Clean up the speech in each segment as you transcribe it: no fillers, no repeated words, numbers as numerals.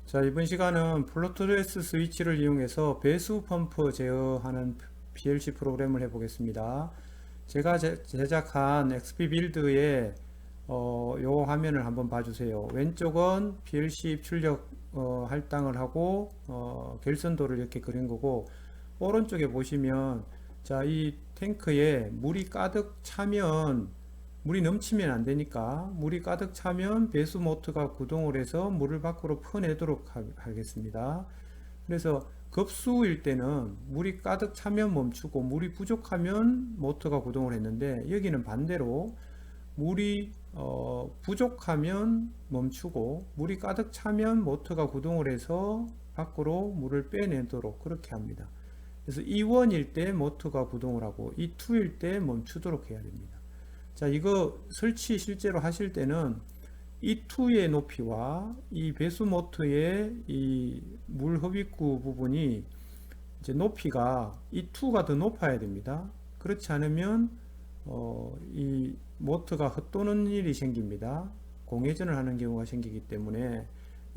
자, 이번 시간은 플로트레스 스위치를 이용해서 배수 펌프 제어하는 PLC 프로그램을 해보겠습니다. 제가 제작한 XP 빌드의 요 화면을 한번 봐주세요. 왼쪽은 PLC 입출력 할당을 하고 결선도를 이렇게 그린 거고, 오른쪽에 보시면 자, 이 탱크에 물이 가득 차면, 물이 넘치면 안 되니까 물이 가득 차면 배수 모터가 구동을 해서 물을 밖으로 퍼내도록 하겠습니다. 그래서 급수일 때는 물이 가득 차면 멈추고 물이 부족하면 모터가 구동을 했는데, 여기는 반대로 물이 부족하면 멈추고 물이 가득 차면 모터가 구동을 해서 밖으로 물을 빼내도록 그렇게 합니다. 그래서 E1일 때 모터가 구동을 하고 E2일 때 멈추도록 해야 됩니다. 자, 이거 설치 실제로 하실 때는 E2의 높이와 이 배수 모터의 이 물 흡입구 부분이 이제 높이가 E2가 더 높아야 됩니다. 그렇지 않으면 이 모터가 헛도는 일이 생깁니다. 공회전을 하는 경우가 생기기 때문에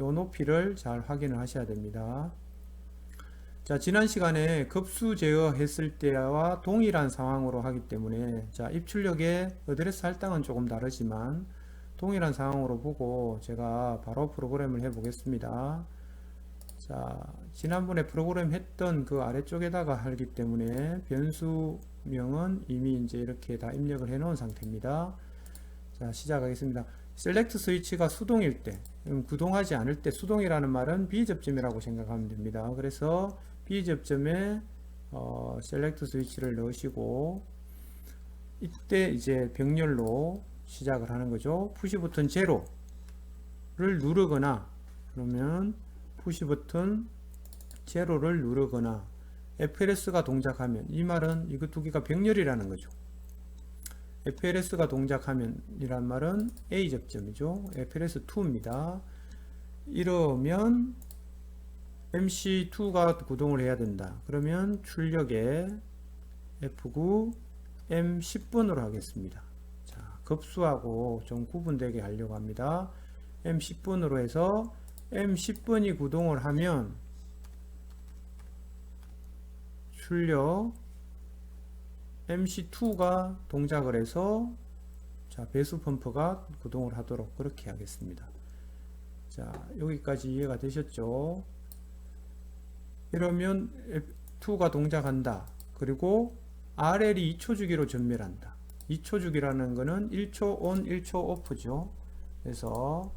이 높이를 잘 확인을 하셔야 됩니다. 자, 지난 시간에 급수 제어했을 때와 동일한 상황으로 하기 때문에, 자, 입출력의 어드레스 할당은 조금 다르지만 동일한 상황으로 보고 제가 바로 프로그램을 해 보겠습니다. 자, 지난번에 프로그램 했던 그 아래쪽에다가 하기 때문에 변수명은 이미 이제 이렇게 다 입력을 해 놓은 상태입니다. 자, 시작하겠습니다. 셀렉트 스위치가 수동일 때, 구동하지 않을 때, 수동이라는 말은 B접점이라고 생각하면 됩니다. 그래서 B접점에 셀렉트 스위치를 넣으시고, 이때 이제 병렬로 시작을 하는 거죠. 푸시 버튼 제로를 누르거나, 그러면 푸시 버튼 제로를 누르거나 FLS가 동작하면, 이 말은 이거 두 개가 병렬이라는 거죠. FLS가 동작하면 이란 말은 A 접점이죠. FLS2입니다. 이러면 MC2가 구동을 해야 된다. 그러면 출력에 F9 M10번으로 하겠습니다. 자, 급수하고 좀 구분되게 하려고 합니다. M10번으로 해서 M10번이 구동을 하면 출력 MC2가 동작을 해서, 자, 배수 펌프가 구동을 하도록 그렇게 하겠습니다. 자, 여기까지 이해가 되셨죠? 이러면 F2가 동작한다. 그리고 RL이 2초 주기로 전멸한다. 2초 주기라는 거는 1초 온, 1초 오프죠. 그래서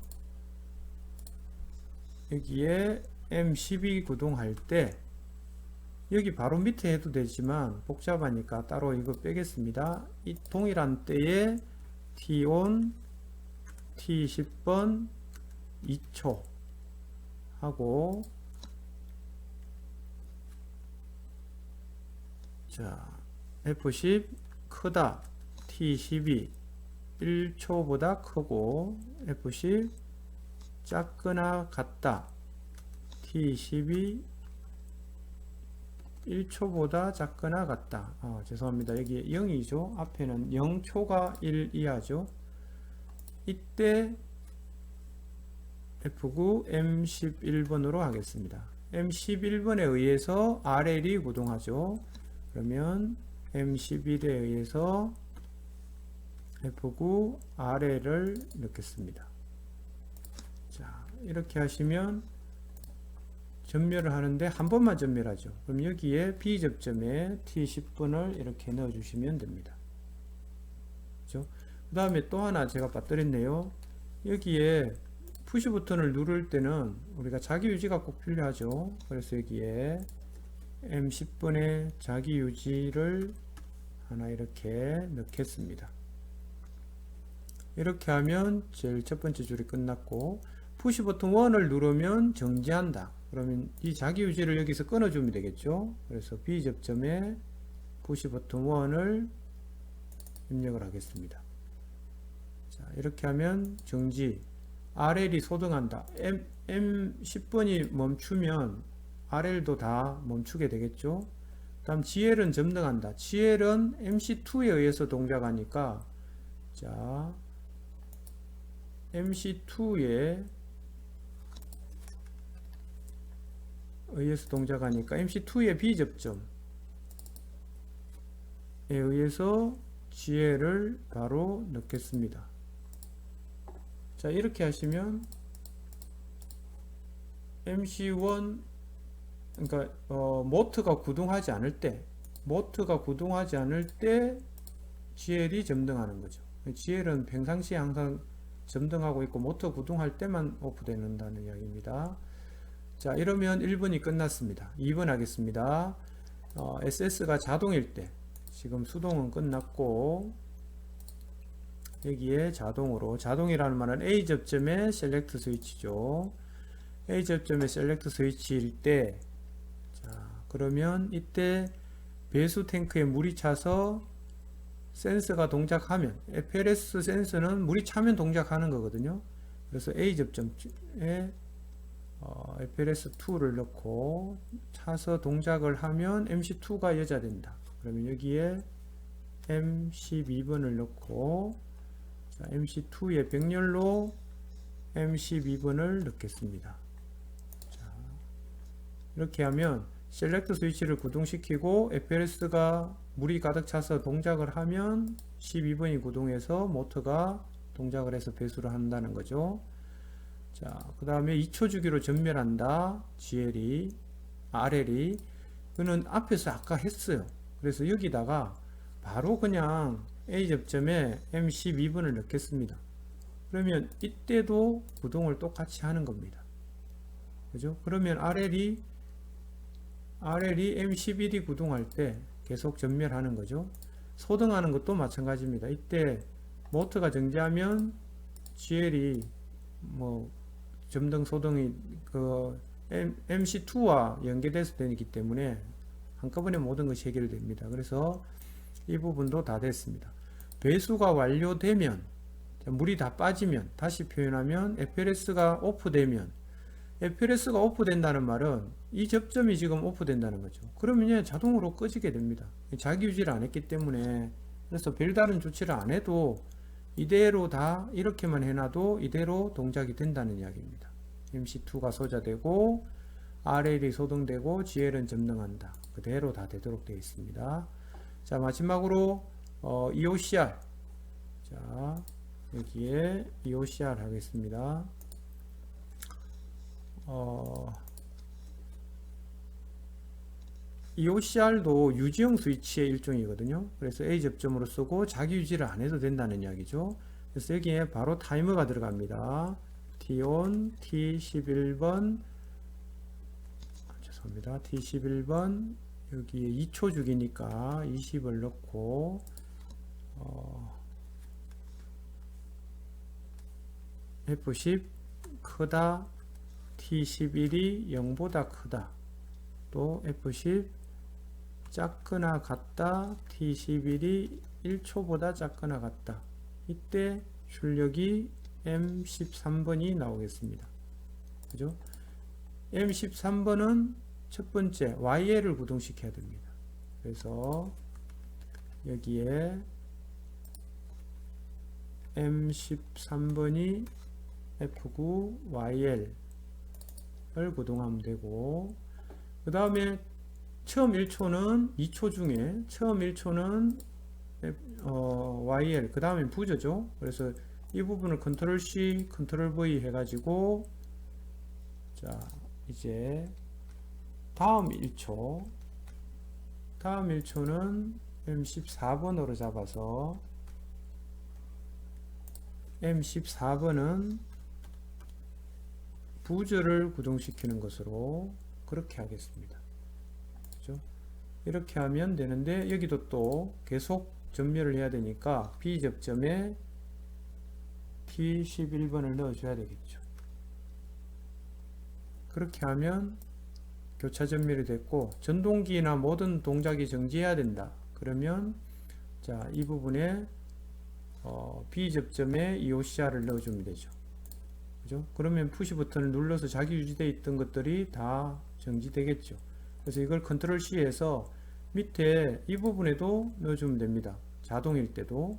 여기에 M12 구동할 때, 여기 바로 밑에 해도 되지만 복잡하니까 따로 이거 빼겠습니다. 이 동일한 때에 T-on, T10번 2초 하고, 자, F10 크다, T12 1초보다 크고, F10 작거나 같다, T12 1초보다 작거나 같다. 죄송합니다. 여기 0이죠. 앞에는 0초가 1 이하죠. 이때 F9 M11번으로 하겠습니다. M11번에 의해서 RL이 구동하죠. 그러면 M11에 의해서 F9 RL을 넣겠습니다. 자, 이렇게 하시면 전멸을 하는데 한 번만 전멸하죠. 그럼 여기에 B접점에 T10번을 이렇게 넣어 주시면 됩니다. 그렇죠? 그 다음에 또 하나 제가 빠뜨렸네요. 여기에 푸시 버튼을 누를 때는 우리가 자기 유지가 꼭 필요하죠. 그래서 여기에 M10번의 자기 유지를 하나 이렇게 넣겠습니다. 이렇게 하면 제일 첫 번째 줄이 끝났고, 푸시 버튼 1을 누르면 정지한다. 그러면 이 자기 유지를 여기서 끊어주면 되겠죠. 그래서 B접점에 푸시 버튼 1을 입력을 하겠습니다. 자, 이렇게 하면 정지, RL이 소등한다. M10번이 멈추면 RL도 다 멈추게 되겠죠. 다음 GL은 점등한다. GL은 MC2에 의해서 동작하니까, 자, MC2에 의해서 동작하니까 MC2의 B접점에 의해서 GL을 바로 넣겠습니다. 자, 이렇게 하시면 MC1, 그러니까 모트가 구동하지 않을 때 GL이 점등하는 거죠. GL은 평상시에 항상 점등하고 있고 모터 구동할 때만 오프되는다는 이야기입니다. 자, 이러면 1번이 끝났습니다. 2번 하겠습니다. SS가 자동일 때, 지금 수동은 끝났고 여기에 자동으로, 자동이라는 말은 A 접점의 셀렉트 스위치죠. A 접점의 셀렉트 스위치일 때, 자, 그러면 이때 배수 탱크에 물이 차서 센서가 동작하면, FLS 센서는 물이 차면 동작하는 거거든요. 그래서 A 접점에 FLS2를 넣고 차서 동작을 하면 MC2가 여자된다. 그러면 여기에 M12번을 넣고, 자, MC2의 병렬로 M12번을 넣겠습니다. 자, 이렇게 하면 셀렉트 스위치를 구동시키고 FLS가 물이 가득 차서 동작을 하면 12번이 구동해서 모터가 동작을 해서 배수를 한다는 거죠. 자, 그 다음에 2초 주기로 전멸한다. RL이. 그는 앞에서 아까 했어요. 그래서 여기다가 바로 그냥 A 접점에 M12번을 넣겠습니다. 그러면 이때도 구동을 똑같이 하는 겁니다. 그죠? 그러면 RL이 M11이 구동할 때 계속 전멸하는 거죠. 소등하는 것도 마찬가지입니다. 이때 모터가 정지하면 GL이 점등 소등이 MC2와 연계돼서 되기 때문에 한꺼번에 모든 것이 해결됩니다. 그래서 이 부분도 다 됐습니다. 배수가 완료되면, 물이 다 빠지면, 다시 표현하면 FLS가 오프되면, FLS가 오프된다는 말은 이 접점이 지금 오프된다는 거죠. 그러면 자동으로 꺼지게 됩니다. 자기 유지를 안 했기 때문에. 그래서 별다른 조치를 안 해도 이대로 다 이렇게만 해놔도 이대로 동작이 된다는 이야기입니다. MC2가 소자되고 RL이 소등되고 GL은 점등한다. 그대로 다 되도록 되어 있습니다. 자, 마지막으로 EOCR. 자, 여기에 EOCR 하겠습니다. EOCR도 유지형 스위치의 일종이거든요. 그래서 A 접점으로 쓰고 자기 유지를 안 해도 된다는 이야기죠. 그래서 여기에 바로 타이머가 들어갑니다. T-on, T11번, 죄송합니다. T11번, 여기에 2초 주기니까 20을 넣고, F10 크다, T11이 0보다 크다, 또 F10 작거나 같다, T11이 1초보다 작거나 같다. 이때 출력이 M13번이 나오겠습니다. 그죠? M13번은 첫 번째 YL을 구동시켜야 됩니다. 그래서 여기에 M13번이 F9 YL을 구동하면 되고, 그 다음에 처음 1초는 2초 중에 처음 1초는 YL, 그 다음에 부저죠. 그래서 이 부분을 컨트롤 C, 컨트롤 V 해가지고, 자, 이제 다음 1초는 M14번으로 잡아서 M14번은 부저를 구동시키는 것으로 그렇게 하겠습니다. 그죠? 이렇게 하면 되는데, 여기도 또 계속 전멸을 해야 되니까 B 접점에 T11번을 넣어줘야 되겠죠. 그렇게 하면 교차 전멸이 됐고, 전동기나 모든 동작이 정지해야 된다. 그러면 자, 이 부분에 B 접점에 EOCR을 넣어주면 되죠. 그죠? 그러면 푸시 버튼을 눌러서 자기 유지되어 있던 것들이 다 정지되겠죠. 그래서 이걸 컨트롤 C에서 밑에 이 부분에도 넣어주면 됩니다. 자동일 때도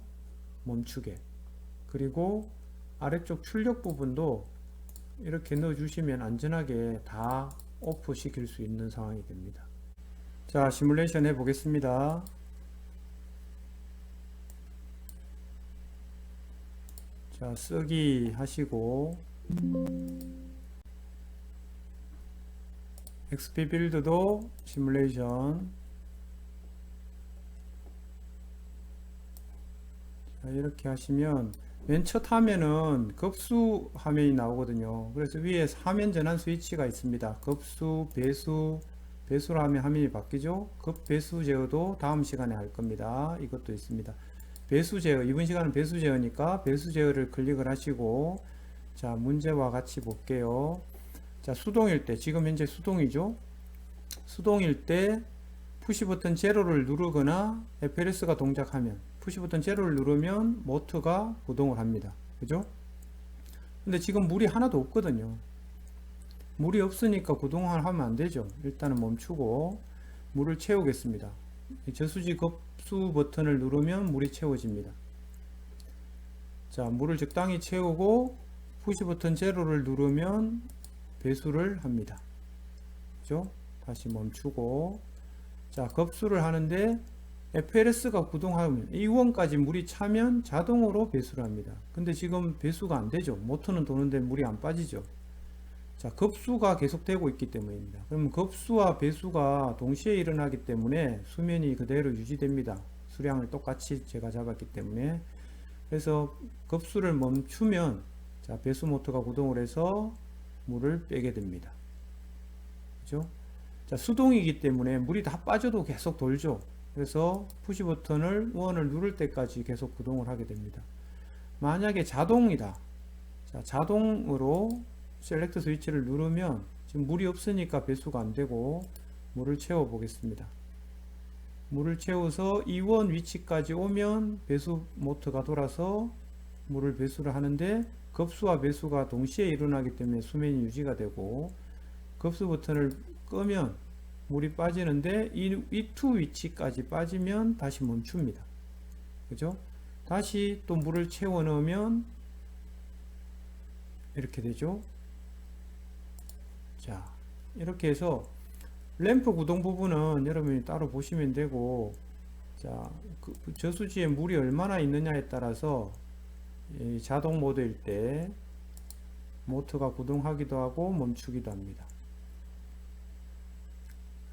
멈추게. 그리고 아래쪽 출력 부분도 이렇게 넣어주시면 안전하게 다 오프 시킬 수 있는 상황이 됩니다. 자, 시뮬레이션 해 보겠습니다. 자, 쓰기 하시고 XP 빌드도 시뮬레이션. 자, 이렇게 하시면 맨 첫 화면은 급수 화면이 나오거든요. 그래서 위에 화면 전환 스위치가 있습니다. 급수, 배수, 배수로 하면 화면이 바뀌죠. 급 배수 제어도 다음 시간에 할 겁니다. 이것도 있습니다. 배수 제어, 이번 시간은 배수 제어니까 배수 제어를 클릭을 하시고, 자, 문제와 같이 볼게요. 자, 수동일 때, 지금 현재 수동이죠. 수동일 때 푸시 버튼 제로를 누르거나 FLS가 동작하면, 푸시 버튼 제로를 누르면 모터가 구동을 합니다. 그죠? 근데 지금 물이 하나도 없거든요. 물이 없으니까 구동을 하면 안 되죠. 일단은 멈추고 물을 채우겠습니다. 저수지 급수 버튼을 누르면 물이 채워집니다. 자, 물을 적당히 채우고 푸시 버튼 제로를 누르면 배수를 합니다. 그죠? 다시 멈추고, 자, 급수를 하는데 FLS가 구동하면 E1까지 물이 차면 자동으로 배수를 합니다. 근데 지금 배수가 안 되죠. 모터는 도는데 물이 안 빠지죠. 자, 급수가 계속되고 있기 때문입니다. 그럼 급수와 배수가 동시에 일어나기 때문에 수면이 그대로 유지됩니다. 수량을 똑같이 제가 잡았기 때문에. 그래서 급수를 멈추면, 자, 배수 모터가 구동을 해서 물을 빼게 됩니다. 그죠? 자, 수동이기 때문에 물이 다 빠져도 계속 돌죠. 그래서 푸시 버튼을 원을 누를 때까지 계속 구동을 하게 됩니다. 만약에 자동이다. 자, 자동으로 셀렉트 스위치를 누르면 지금 물이 없으니까 배수가 안 되고 물을 채워 보겠습니다. 물을 채워서 E1 위치까지 오면 배수 모터가 돌아서 물을 배수를 하는데, 급수와 배수가 동시에 일어나기 때문에 수면이 유지가 되고, 급수 버튼을 끄면 물이 빠지는데 E2 위치까지 빠지면 다시 멈춥니다. 그죠? 다시 또 물을 채워 넣으면 이렇게 되죠. 자, 이렇게 해서 램프 구동 부분은 여러분이 따로 보시면 되고, 자, 그 저수지에 물이 얼마나 있느냐에 따라서 이 자동 모드일 때 모터가 구동하기도 하고 멈추기도 합니다.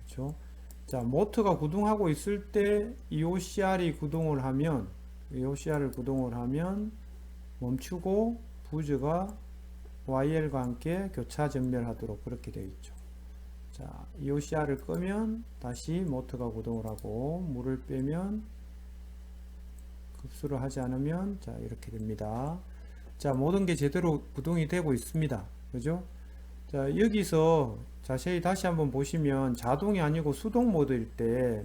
그렇죠? 자, 모터가 구동하고 있을 때 EOCR이 구동을 하면, EOCR을 구동을 하면 멈추고 부즈가 YL과 함께 교차 전멸하도록 그렇게 되어 있죠. 자, EOCR을 끄면 다시 모터가 구동을 하고, 물을 빼면, 급수를 하지 않으면, 자, 이렇게 됩니다. 자, 모든 게 제대로 구동이 되고 있습니다. 그죠? 자, 여기서 자세히 다시 한번 보시면 자동이 아니고 수동 모드일 때,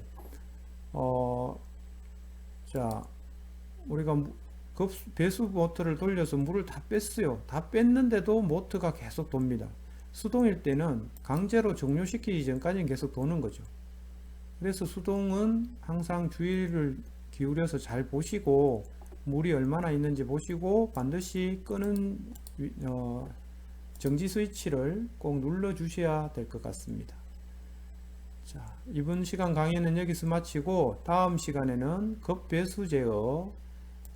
자, 우리가 배수 모터를 돌려서 물을 다 뺐어요. 다 뺐는데도 모터가 계속 돕니다. 수동일 때는 강제로 종료시키기 전까지는 계속 도는 거죠. 그래서 수동은 항상 주의를 기울여서 잘 보시고, 물이 얼마나 있는지 보시고, 반드시 끄는 정지 스위치를 꼭 눌러 주셔야 될 것 같습니다. 자, 이번 시간 강의는 여기서 마치고, 다음 시간에는 급배수 제어,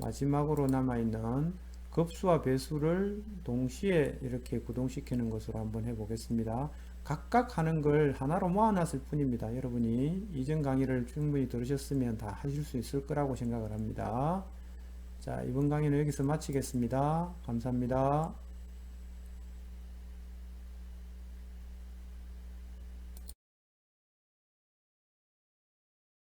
마지막으로 남아있는 급수와 배수를 동시에 이렇게 구동시키는 것으로 한번 해보겠습니다. 각각 하는 걸 하나로 모아놨을 뿐입니다. 여러분이 이전 강의를 충분히 들으셨으면 다 하실 수 있을 거라고 생각을 합니다. 자, 이번 강의는 여기서 마치겠습니다. 감사합니다.